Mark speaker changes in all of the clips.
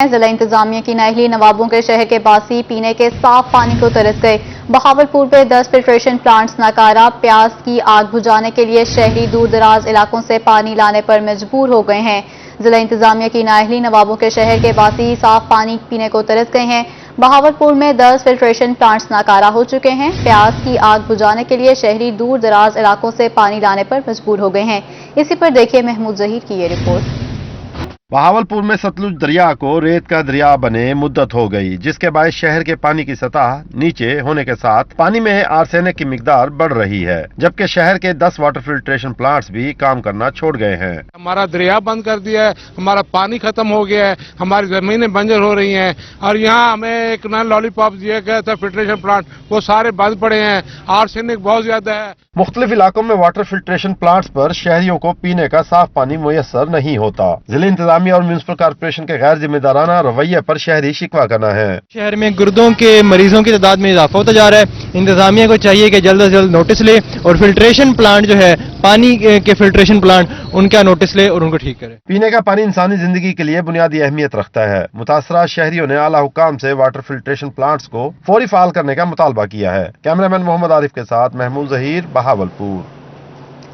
Speaker 1: ضلع انتظامیہ کی نااہلی نوابوں کے شہر کے باسی پینے کے صاف پانی کو ترس گئے۔ بہاولپور میں 10 فلٹریشن پلانٹس ناکارہ، پیاس کی آگ بجھانے کے لیے شہری دور دراز علاقوں سے پانی لانے پر مجبور ہو گئے ہیں۔ ضلع انتظامیہ کی نااہلی نوابوں کے شہر کے باسی صاف پانی پینے کو ترس گئے ہیں۔ بہاولپور میں 10 فلٹریشن پلانٹس ناکارہ ہو چکے ہیں۔ پیاس کی آگ بجھانے کے لیے شہری دور دراز علاقوں سے پانی لانے پر مجبور ہو گئے ہیں۔ اسی پر دیکھیے محمود ظہیر کی یہ رپورٹ۔
Speaker 2: بہاولپور میں ستلج دریا کو ریت کا دریا بنے مدت ہو گئی، جس کے باعث شہر کے پانی کی سطح نیچے ہونے کے ساتھ پانی میں آرسینک کی مقدار بڑھ رہی ہے، جبکہ شہر کے 10 واٹر فلٹریشن پلانٹس بھی کام کرنا چھوڑ گئے ہیں۔
Speaker 3: ہمارا دریا بند کر دیا ہے، ہمارا پانی ختم ہو گیا ہے، ہماری زمینیں بنجر ہو رہی ہیں، اور یہاں ہمیں ایک لالی پاپ دیا گیا تھا فلٹریشن پلانٹ، وہ سارے بند پڑے ہیں، آرسینک بہت زیادہ ہے۔
Speaker 2: مختلف علاقوں میں واٹر فلٹریشن پلانٹس پر شہریوں کو پینے کا صاف پانی میسر نہیں ہوتا۔ ضلع انتظامیہ اور میونسپل کارپوریشن کے غیر ذمہ دارانہ رویے پر شہری شکوہ کرنا ہے۔
Speaker 4: شہر میں گردوں کے مریضوں کی تعداد میں اضافہ ہوتا جا رہا ہے۔ انتظامیہ کو چاہیے کہ جلد از جلد نوٹس لے اور فلٹریشن پلانٹ جو ہے پانی کے فلٹریشن پلانٹ ان کا نوٹس لے اور ان کو ٹھیک کرے۔
Speaker 2: پینے کا پانی انسانی زندگی کے لیے بنیادی اہمیت رکھتا ہے۔ متاثرہ شہریوں نے اعلیٰ حکام سے واٹر فلٹریشن پلانٹس کو فوری فعال کرنے کا مطالبہ کیا ہے۔ کیمرامین محمد عارف کے ساتھ محمود ظہیر، بہاولپور۔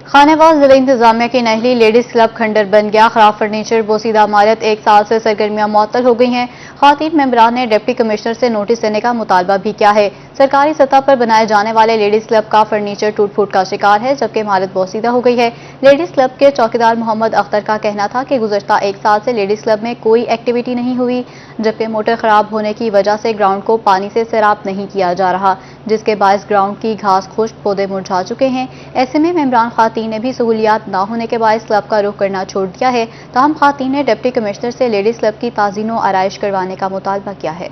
Speaker 1: خانہ واز ضلع انتظامیہ کی نااہلی لیڈیز کلب کھنڈر بن گیا۔ خراب فرنیچر، بوسیدہ عمارت، 1 سال سے سرگرمیاں معطل ہو گئی ہیں۔ خواتین ممبران نے ڈپٹی کمشنر سے نوٹس دینے کا مطالبہ بھی کیا ہے۔ سرکاری سطح پر بنائے جانے والے لیڈیز کلب کا فرنیچر ٹوٹ پھوٹ کا شکار ہے، جبکہ عمارت بوسیدہ ہو گئی ہے۔ لیڈیز کلب کے چوکیدار محمد اختر کا کہنا تھا کہ گزشتہ 1 سال سے لیڈیز کلب میں کوئی ایکٹیویٹی نہیں ہوئی، جبکہ موٹر خراب ہونے کی وجہ سے گراؤنڈ کو پانی سے سیراب نہیں کیا جا رہا، جس کے باعث گراؤنڈ کی گھاس خشک، پودے مرجھا چکے ہیں۔ ایسے میں ممبران خواتین نے بھی سہولیات نہ ہونے کے باعث کلب کا رخ کرنا چھوڑ دیا ہے۔ تاہم خواتین نے ڈپٹی کمشنر سے لیڈیز کلب کی تعزین و آرائش کروانے کا مطالبہ کیا ہے۔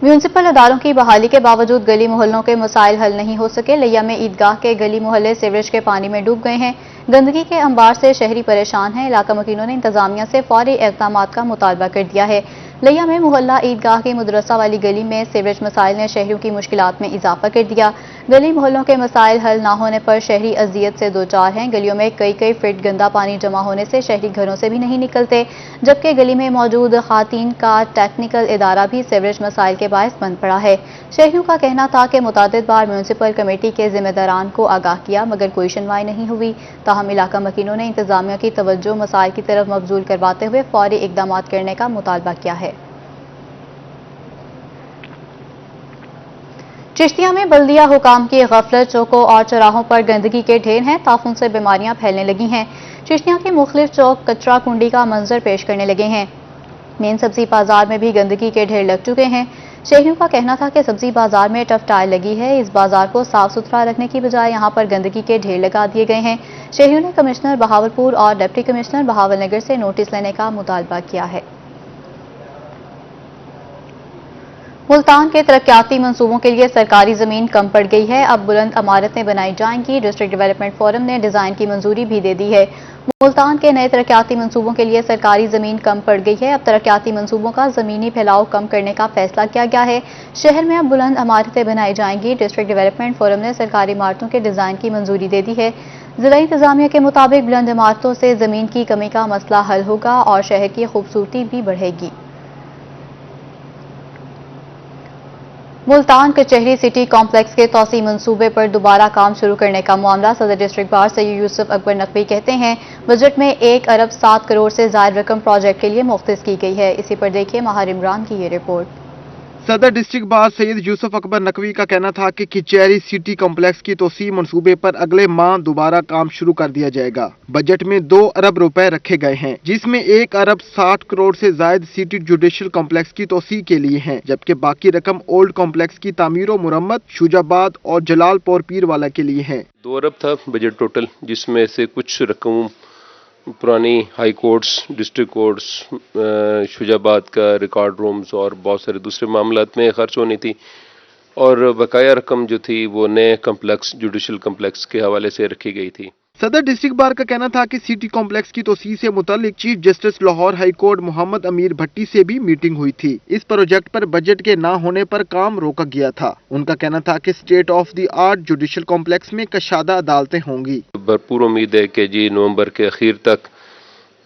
Speaker 1: میونسپل اداروں کی بحالی کے باوجود گلی محلوں کے مسائل حل نہیں ہو سکے۔ لیا میں عیدگاہ کے گلی محلے سیوریج کے پانی میں ڈوب گئے ہیں۔ گندگی کے انبار سے شہری پریشان ہیں۔ علاقہ مکینوں نے انتظامیہ سے فوری اقدامات کا مطالبہ کر دیا ہے۔ لیا میں محلہ عیدگاہ کی مدرسہ والی گلی میں سیوریج مسائل نے شہریوں کی مشکلات میں اضافہ کر دیا۔ گلی محلوں کے مسائل حل نہ ہونے پر شہری اذیت سے دوچار ہیں۔ گلیوں میں کئی فٹ گندا پانی جمع ہونے سے شہری گھروں سے بھی نہیں نکلتے، جبکہ گلی میں موجود خواتین کا ٹیکنیکل ادارہ بھی سیوریج مسائل کے باعث بند پڑا ہے۔ شہریوں کا کہنا تھا کہ متعدد بار میونسپل کمیٹی کے ذمہ داران کو آگاہ کیا، مگر کوئی سنوائی نہیں ہوئی۔ تاہم علاقہ مکینوں نے انتظامیہ کی توجہ مسائل کی طرف مبذول کرواتے ہوئے فوری اقدامات کرنے کا مطالبہ کیا ہے۔ چشتیہ میں بلدیہ حکام کی غفلت، چوکوں اور چوراہوں پر گندگی کے ڈھیر ہیں، تعفن سے بیماریاں پھیلنے لگی ہیں۔ چشتیہ کے مختلف چوک کچرا کنڈی کا منظر پیش کرنے لگے ہیں۔ مین سبزی بازار میں بھی گندگی کے ڈھیر لگ چکے ہیں۔ شہریوں کا کہنا تھا کہ سبزی بازار میں ٹف ٹائل لگی ہے، اس بازار کو صاف ستھرا رکھنے کی بجائے یہاں پر گندگی کے ڈھیر لگا دیے گئے ہیں۔ شہریوں نے کمشنر بہاولپور اور ڈپٹی کمشنر بہاول نگر سے نوٹس لینے کا مطالبہ کیا ہے۔ ملتان کے ترقیاتی منصوبوں کے لیے سرکاری زمین کم پڑ گئی ہے، اب بلند عمارتیں بنائی جائیں گی۔ ڈسٹرکٹ ڈیولپمنٹ فورم نے ڈیزائن کی منظوری بھی دے دی ہے۔ ملتان کے نئے ترقیاتی منصوبوں کے لیے سرکاری زمین کم پڑ گئی ہے، اب ترقیاتی منصوبوں کا زمینی پھیلاؤ کم کرنے کا فیصلہ کیا گیا ہے۔ شہر میں اب بلند عمارتیں بنائی جائیں گی۔ ڈسٹرکٹ ڈیولپمنٹ فورم نے سرکاری عمارتوں کے ڈیزائن کی منظوری دے دی ہے۔ ضلع انتظامیہ کے مطابق بلند عمارتوں سے زمین کی کمی کا مسئلہ حل ہوگا اور شہر کی خوبصورتی بھی بڑھے گی۔ ملتان کچہری سٹی کمپلیکس کے توسیع منصوبے پر دوبارہ کام شروع کرنے کا معاملہ صدر ڈسٹرکٹ بار سید یوسف اکبر نقوی کہتے ہیں بجٹ میں 1 ارب 7 کروڑ سے زائد رقم پروجیکٹ کے لیے مختص کی گئی ہے۔ اسی پر دیکھیے ماہر عمران کی یہ رپورٹ۔
Speaker 4: صدر ڈسٹرکٹ بار سید یوسف اکبر نقوی کا کہنا تھا کہ کچہری سٹی کمپلیکس کی توسیع منصوبے پر اگلے ماہ دوبارہ کام شروع کر دیا جائے گا۔ بجٹ میں 2 ارب روپے رکھے گئے ہیں، جس میں 1 ارب 60 کروڑ سے زائد سٹی جوڈیشل کمپلیکس کی توسیع کے لیے ہیں، جبکہ باقی رقم اولڈ کمپلیکس کی تعمیر و مرمت شوجاباد اور جلال پور پیر والا کے لیے ہیں۔
Speaker 5: 2 ارب تھا بجٹ ٹوٹل، جس میں سے کچھ رقم پرانی ہائی کورٹس، ڈسٹرکٹ کورٹس، شوجاباد کا ریکارڈ رومز اور بہت سارے دوسرے معاملات میں خرچ ہونی تھی، اور بقایا رقم جو تھی وہ نئے کمپلیکس جوڈیشل کمپلیکس کے حوالے سے رکھی گئی تھی۔
Speaker 4: صدر ڈسٹرکٹ بار کا کہنا تھا کہ سٹی کمپلیکس کی توسیع سے متعلق chief justice Lahore high court Muhammad Amir Bhatti سے بھی میٹنگ ہوئی تھی۔ اس پروجیکٹ پر بجٹ کے نہ ہونے پر کام روکا گیا تھا۔ ان کا کہنا تھا کہ state of the art judicial complex میں کشادہ عدالتیں ہوں گی۔
Speaker 5: بھرپور امید ہے کہ نومبر کے اخیر تک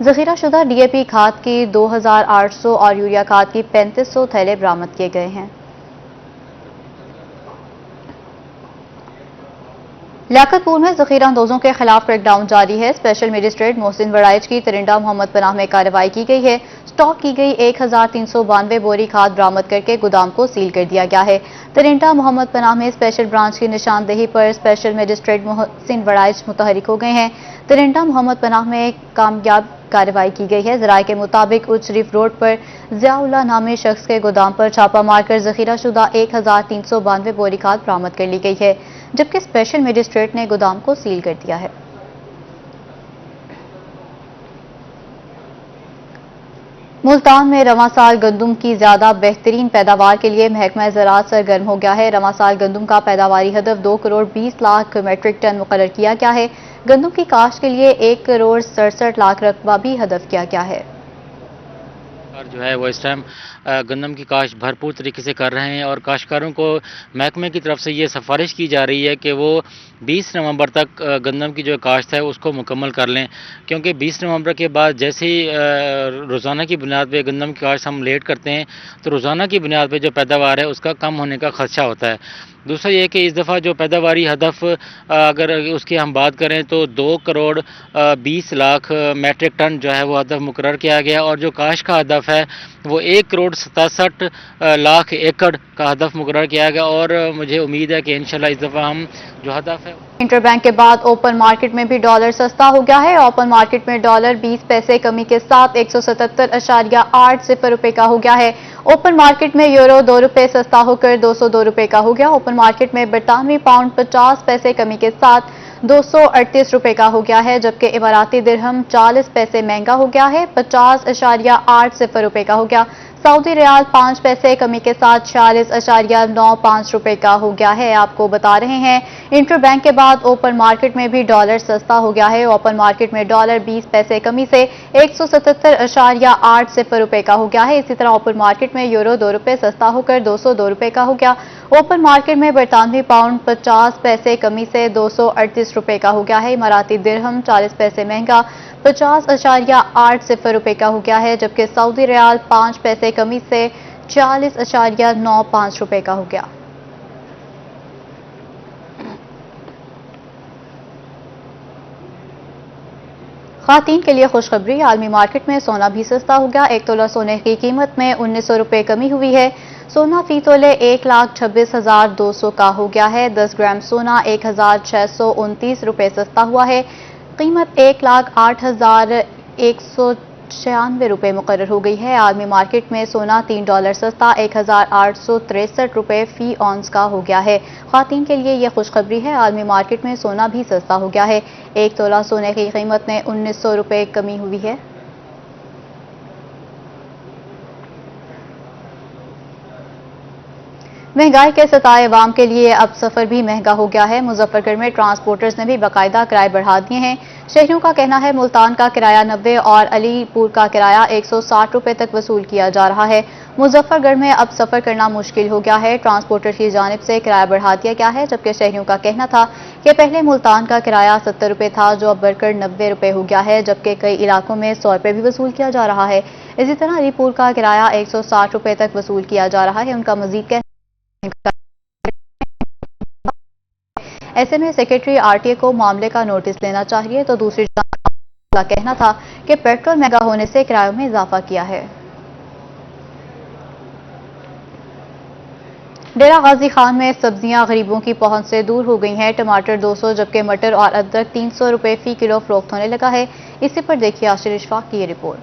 Speaker 1: ذخیرہ شدہ DAP کھاد کی 2800 اور یوریا کھاد کی 3500 تھیلے برآمد کیے گئے ہیں۔ لیاقت پور میں ذخیرہ اندوزوں کے خلاف کریک ڈاؤن جاری ہے۔ اسپیشل مجسٹریٹ محسن وڑائچ کی ترنڈا محمد پناہ میں کارروائی کی گئی ہے۔ سٹاک کی گئی 1392 بوری کھاد برآمد کر کے گودام کو سیل کر دیا گیا ہے۔ ترنڈا محمد پناہ میں اسپیشل برانچ کی نشاندہی پر اسپیشل مجسٹریٹ محسن وڑائچ متحرک ہو گئے ہیں۔ ترنڈا محمد پناہ میں کامیاب کارروائی کی گئی ہے۔ ذرائع کے مطابق اچ ریف روڈ پر ضیاء اللہ نامی شخص کے گودام پر چھاپہ مار کر ذخیرہ شدہ 1392 بوری کھاد برآمد کر لی گئی ہے، جبکہ اسپیشل مجسٹریٹ نے گودام کو سیل کر دیا ہے۔ ملتان میں رواں سال گندم کی زیادہ بہترین پیداوار کے لیے محکمہ زراعت سرگرم ہو گیا ہے۔ رواں سال گندم کا پیداواری ہدف 2 کروڑ 20 لاکھ میٹرک ٹن مقرر کیا گیا ہے۔ گندم کی کاشت کے لیے 1 کروڑ 67 لاکھ رقبہ بھی ہدف کیا گیا ہے۔
Speaker 6: جو ہے وہ اس ٹائم گندم کی کاشت بھرپور طریقے سے کر رہے ہیں اور کاشتکاروں کو محکمے کی طرف سے یہ سفارش کی جا رہی ہے کہ وہ 20 نومبر تک گندم کی جو کاشت ہے اس کو مکمل کر لیں، کیونکہ 20 نومبر کے بعد جیسے ہی روزانہ کی بنیاد پہ گندم کی کاشت ہم لیٹ کرتے ہیں تو روزانہ کی بنیاد پہ جو پیداوار ہے اس کا کم ہونے کا خدشہ ہوتا ہے۔ دوسرا یہ کہ اس دفعہ جو پیداواری ہدف اگر اس کی ہم بات کریں تو 2 کروڑ 20 لاکھ میٹرک ٹن جو ہے وہ ہدف مقرر کیا گیا، اور جو کاشت کا ہدف ہے وہ 1 کروڑ 67 لاکھ ایکڑ کا ہدف مقرر کیا گیا، اور مجھے امید ہے کہ انشاءاللہ اس دفعہ ہم جو ہدف ہے
Speaker 1: انٹر بینک کے بعد اوپن مارکیٹ میں بھی ڈالر سستا ہو گیا ہے۔ اوپن مارکیٹ میں ڈالر 20 پیسے کمی کے ساتھ 177.80 روپے کا ہو گیا ہے۔ اوپن مارکیٹ میں یورو 2 روپے سستا ہو کر 202 روپے کا ہو گیا۔ اوپن مارکیٹ میں برطانوی پاؤنڈ 50 پیسے کمی کے ساتھ 238 روپے کا ہو گیا ہے، جبکہ اماراتی درہم 40 پیسے مہنگا ہو گیا ہے، 50.80 روپے کا ہو گیا۔ سعودی ریال 5 پیسے کمی کے ساتھ 46.95 روپے کا ہو گیا ہے۔ آپ کو بتا رہے ہیں انٹر بینک کے بعد اوپن مارکیٹ میں بھی ڈالر سستا ہو گیا ہے۔ اوپن مارکیٹ میں ڈالر 20 پیسے کمی سے 177.80 روپے کا ہو گیا ہے۔ اسی طرح اوپن مارکیٹ میں یورو 2 روپے سستا ہو کر 202 روپے کا ہو گیا۔ اوپن مارکیٹ میں برطانوی پاؤنڈ 50 پیسے کمی سے 238 روپے کا ہو گیا ہے۔ اماراتی درہم 40 پیسے مہنگا 50.80 روپے کا ہو گیا ہے، جبکہ سعودی ریال 5 پیسے کمی سے 40.95 روپے کا ہو گیا۔ خواتین کے لیے خوشخبری، عالمی مارکیٹ میں سونا بھی سستا ہو گیا۔ 1 تولہ سونے کی قیمت میں 1900 روپے کمی ہوئی ہے۔ سونا فی تولے 1,26,200 کا ہو گیا ہے۔ 10 گرام سونا 1,629 روپے سستا ہوا ہے۔ قیمت 1,08,196 روپے مقرر ہو گئی ہے۔ عالمی مارکیٹ میں سونا $3 سستا 1,863 روپے فی اونس کا ہو گیا ہے۔ خواتین کے لیے یہ خوشخبری ہے، عالمی مارکیٹ میں سونا بھی سستا ہو گیا ہے۔ 1 تولہ سونے کی قیمت میں 1900 روپے کمی ہوئی ہے۔ مہنگائی کے ستائے عوام کے لیے اب سفر بھی مہنگا ہو گیا ہے۔ مظفر گڑھ میں ٹرانسپورٹرز نے بھی باقاعدہ کرائے بڑھا دیے ہیں۔ شہریوں کا کہنا ہے ملتان کا کرایہ 90 اور علی پور کا کرایہ 160 روپے تک وصول کیا جا رہا ہے۔ مظفر گڑھ میں اب سفر کرنا مشکل ہو گیا ہے۔ ٹرانسپورٹر کی جانب سے کرایہ بڑھا دیا گیا ہے، جبکہ شہریوں کا کہنا تھا کہ پہلے ملتان کا کرایہ 70 روپے تھا، جو اب بڑھ کر 90 روپے ہو گیا ہے، جبکہ کئی علاقوں میں 100 روپے بھی وصول کیا جا رہا ہے۔ اسی طرح علی پور کا کرایہ 160 روپے تک وصول کیا جا رہا ہے۔ ان کا مزید کہنا ایسے میں سیکرٹری RTA کو معاملے کا نوٹس لینا چاہیے، تو دوسری جانب کا کہنا تھا کہ پیٹرول مہنگا ہونے سے کرایوں میں اضافہ کیا ہے۔ ڈیرہ غازی خان میں سبزیاں غریبوں کی پہنچ سے دور ہو گئی ہیں۔ ٹماٹر 200 جبکہ مٹر اور ادرک 300 روپے فی کلو فروخت ہونے لگا ہے۔ اسی پر دیکھیے آشر اشفاق کی یہ رپورٹ۔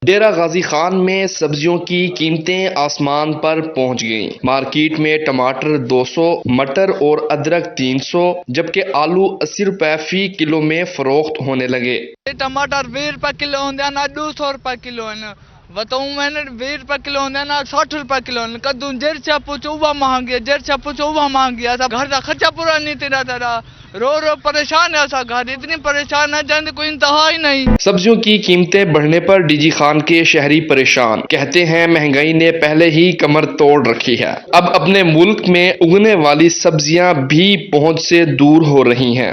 Speaker 7: ڈیرہ غازی خان میں سبزیوں کی قیمتیں آسمان پر پہنچ گئیں۔ مارکیٹ میں ٹماٹر 200، مٹر اور ادرک 300 جبکہ آلو 80 روپے فی کلو میں فروخت ہونے لگے۔
Speaker 8: ٹماٹر 20 روپے کلو ہوندے نا 200 روپے کلو ہے، بتاؤں میں نے 20 روپے کلو ہوندے نا 60 روپے کلو ہے۔ کدوں جرچا پوچھو وہ مہنگی ہے، جرچا پوچھو وہ مہنگی ہے۔ گھر کا خرچہ پورا نہیں تیرا تیرا، رو رو پریشان ہے ایسا گھر، اتنی پریشان ہے جن کوئی انتہا ہی نہیں۔
Speaker 7: سبزیوں کی قیمتیں بڑھنے پر DG خان کے شہری پریشان، کہتے ہیں مہنگائی نے پہلے ہی کمر توڑ رکھی ہے، اب اپنے ملک میں اگنے والی سبزیاں بھی پہنچ سے دور ہو رہی ہیں۔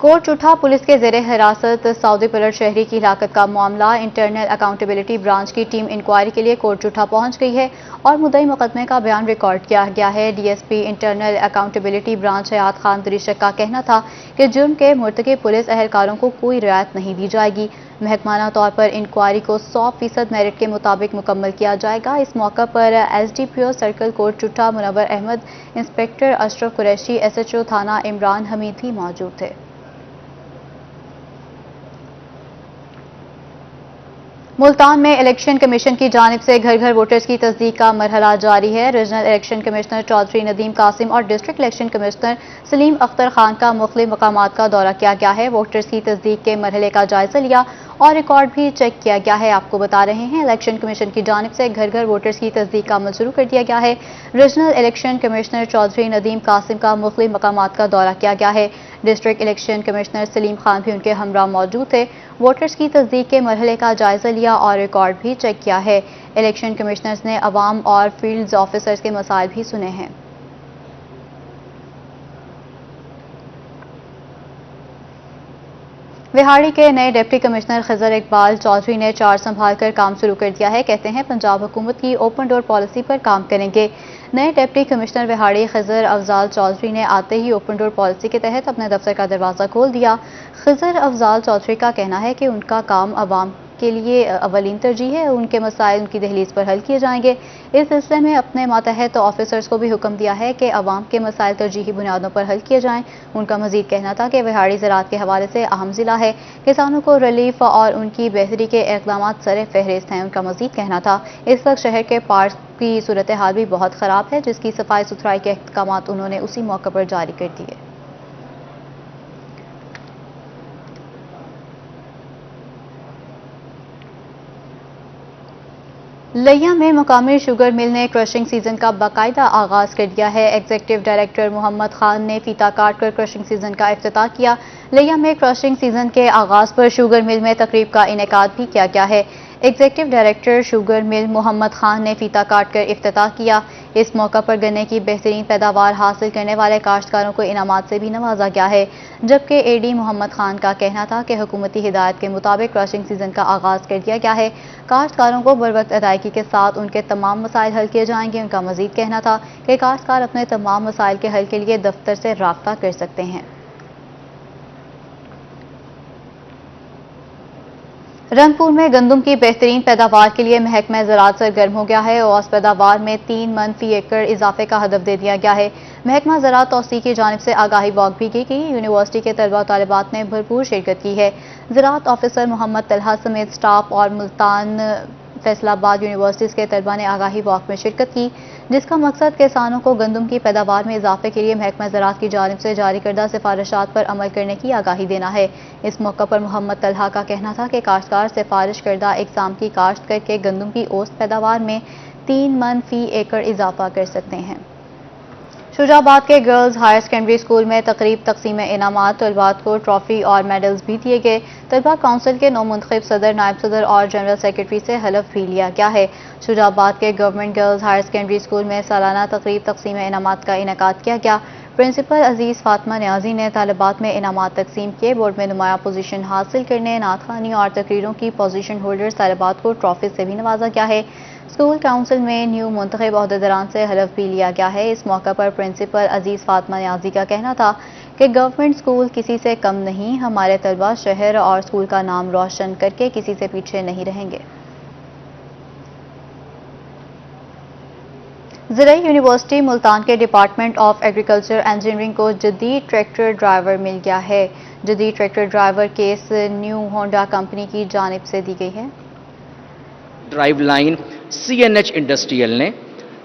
Speaker 1: کوٹ چٹھا پولیس کے زیر حراست سعودی پلٹ شہری کی ہلاکت کا معاملہ انٹرنل اکاؤنٹیبلٹی برانچ کی ٹیم انکوائری کے لیے کوٹ چٹھا پہنچ گئی ہے اور مدعی مقدمے کا بیان ریکارڈ کیا گیا ہے۔ D S P internal accountability branch حیات خان دریشک کا کہنا تھا کہ جرم کے مرتکب پولیس اہلکاروں کو کوئی رعایت نہیں دی جائے گی۔ محکمانہ طور پر انکوائری کو 100% میرٹ کے مطابق مکمل کیا جائے گا۔ اس موقع پر ایس ڈی پی او سرکل کوٹ چٹھا منور احمد، انسپکٹر اشرف قریشی، ایس ایچ او تھانہ عمران حمید بھی موجود تھے۔ ملتان میں الیکشن کمیشن کی جانب سے گھر گھر ووٹرز کی تصدیق کا مرحلہ جاری ہے۔ Regional election commissioner Chaudhry Nadeem Qasim اور district election commissioner Saleem Akhtar Khan کا مختلف مقامات کا دورہ کیا گیا ہے۔ ووٹرز کی تصدیق کے مرحلے کا جائزہ لیا اور ریکارڈ بھی چیک کیا گیا ہے۔ آپ کو بتا رہے ہیں الیکشن کمیشن کی جانب سے گھر گھر ووٹرز کی تصدیق کا عمل شروع کر دیا گیا ہے۔ Regional election commissioner Chaudhry Nadeem Qasim کا مختلف مقامات کا دورہ کیا گیا ہے۔ District election commissioner Saleem Khan بھی ان کے ہمراہ موجود تھے۔ ووٹرز کی تصدیق کے مرحلے کا جائزہ لیا اور ریکارڈ بھی چیک کیا ہے۔ الیکشن کمشنرز نے عوام اور فیلڈز آفیسرز کے مسائل بھی سنے ہیں۔ وہاڑی کے نئے ڈپٹی کمشنر خضر اقبال چودھری نے چارج سنبھال کر کام شروع کر دیا ہے۔ کہتے ہیں پنجاب حکومت کی اوپن ڈور پالیسی پر کام کریں گے۔ نئے ڈپٹی کمشنر وہاڑی خضر افضال چودھری نے آتے ہی اوپن ڈور پالیسی کے تحت اپنے دفتر کا دروازہ کھول دیا۔ خضر افضال چودھری کا کہنا ہے کہ ان کا کام عوام کے لیے اولین ترجیح ہے، ان کے مسائل ان کی دہلیز پر حل کیے جائیں گے۔ اس سلسلے میں اپنے ماتحت آفیسرز کو بھی حکم دیا ہے کہ عوام کے مسائل ترجیحی بنیادوں پر حل کیے جائیں۔ ان کا مزید کہنا تھا کہ وہاڑی زراعت کے حوالے سے اہم ضلع ہے، کسانوں کو ریلیف اور ان کی بہتری کے اقدامات سر فہرست ہیں۔ ان کا مزید کہنا تھا اس وقت شہر کے پارک کی صورتحال بھی بہت خراب ہے، جس کی صفائی ستھرائی کے احکامات انہوں نے اسی موقع پر جاری کر دیے۔ لیا میں مقامی شوگر مل نے کرشنگ سیزن کا باقاعدہ آغاز کر دیا ہے۔ ایگزیکٹو ڈائریکٹر محمد خان نے فیتا کاٹ کر کرشنگ سیزن کا افتتاح کیا۔ لیا میں کرشنگ سیزن کے آغاز پر شوگر مل میں تقریب کا انعقاد بھی کیا گیا ہے۔ Executive director sugar mill Muhammad Khan نے فیتا کاٹ کر افتتاح کیا۔ اس موقع پر گنے کی بہترین پیداوار حاصل کرنے والے کاشتکاروں کو انعامات سے بھی نوازا گیا ہے، جبکہ اے ڈی محمد خان کا کہنا تھا کہ حکومتی ہدایت کے مطابق کرشنگ سیزن کا آغاز کر دیا گیا ہے۔ کاشتکاروں کو بروقت ادائیگی کے ساتھ ان کے تمام مسائل حل کیے جائیں گے۔ ان کا مزید کہنا تھا کہ کاشتکار اپنے تمام مسائل کے حل کے لیے دفتر سے رابطہ کر سکتے ہیں۔ رنگپور میں گندم کی بہترین پیداوار کے لیے محکمہ زراعت سرگرم ہو گیا ہے۔ اوسط پیداوار میں 3 من فی ایکڑ اضافے کا ہدف دے دیا گیا ہے۔ محکمہ زراعت توسیع کی جانب سے آگاہی واک بھی کی گئی۔ یونیورسٹی کے طلبہ و طالبات نے بھرپور شرکت کی ہے۔ زراعت آفیسر محمد طلحہ سمیت سٹاف اور ملتان فیصل آباد یونیورسٹیز کے طلبہ نے آگاہی واک میں شرکت کی، جس کا مقصد کسانوں کو گندم کی پیداوار میں اضافے کے لیے محکمہ زراعت کی جانب سے جاری کردہ سفارشات پر عمل کرنے کی آگاہی دینا ہے۔ اس موقع پر محمد طلحہ کا کہنا تھا کہ کاشتکار سفارش کردہ اقسام کی کاشت کر کے گندم کی اوسط پیداوار میں 3 من فی ایکڑ اضافہ کر سکتے ہیں۔ شجاع آباد کے گرلز ہائر سیکنڈری اسکول میں تقریب تقسیم انعامات، طلباء کو ٹرافی اور میڈلز بھی دیے گئے۔ طلباء کونسل کے نو منتخب صدر، نائب صدر اور جنرل سیکرٹری سے حلف بھی لیا گیا ہے۔ شجاع آباد کے government girls higher secondary school میں سالانہ تقریب تقسیم انعامات کا انعقاد کیا گیا۔ پرنسپل عزیز فاطمہ نیازی نے طالبات میں انعامات تقسیم کیے۔ بورڈ میں نمایاں پوزیشن حاصل کرنے، نعت خوانی اور تقریروں کی پوزیشن ہولڈرز طالبات کو ٹرافی سے بھی نوازا گیا ہے۔ اسکول کونسل میں نیو منتخب عہدیداران سے حلف بھی لیا گیا ہے۔ اس موقع پر پرنسپل عزیز فاطمہ نیازی کا کہنا تھا کہ گورنمنٹ اسکول کسی سے کم نہیں، ہمارے طلباء شہر اور اسکول کا نام روشن کر کے کسی سے پیچھے نہیں رہیں گے۔ زرعی یونیورسٹی ملتان کے ڈپارٹمنٹ آف ایگریکلچر انجینئرنگ کو جدید ٹریکٹر ڈرائیور مل گیا ہے۔ جدید tractor driver case new Honda company کی جانب سے دی گئی ہے۔
Speaker 9: ڈرائیو لائن CNH انڈسٹریل نے،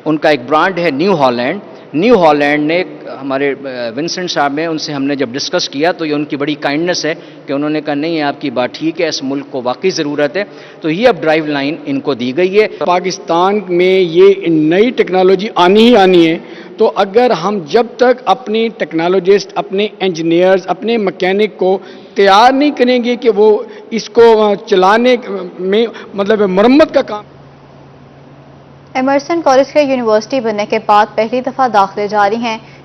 Speaker 9: ان کا ایک برانڈ ہے نیو ہالینڈ۔ نیو ہالینڈ نے ہمارے ونسنٹ صاحب ہیں، ان سے ہم نے جب ڈسکس کیا تو یہ ان کی بڑی کائنڈنس ہے کہ انہوں نے کہا نہیں ہے آپ کی بات ٹھیک ہے، اس ملک کو واقعی ضرورت ہے، تو یہ اب ڈرائیو لائن ان کو دی گئی ہے۔
Speaker 10: پاکستان میں یہ نئی ٹیکنالوجی آنی ہی آنی ہے، تو اگر ہم جب تک اپنی ٹیکنالوجسٹ، اپنے انجینئرز، اپنے مکینک کو تیار نہیں کریں گے کہ وہ اس کو چلانے میں مطلب مرمت کا کام۔
Speaker 1: ایمرسن کالج کے یونیورسٹی بننے کے بعد پہلی دفعہ داخلے جاری ہیں۔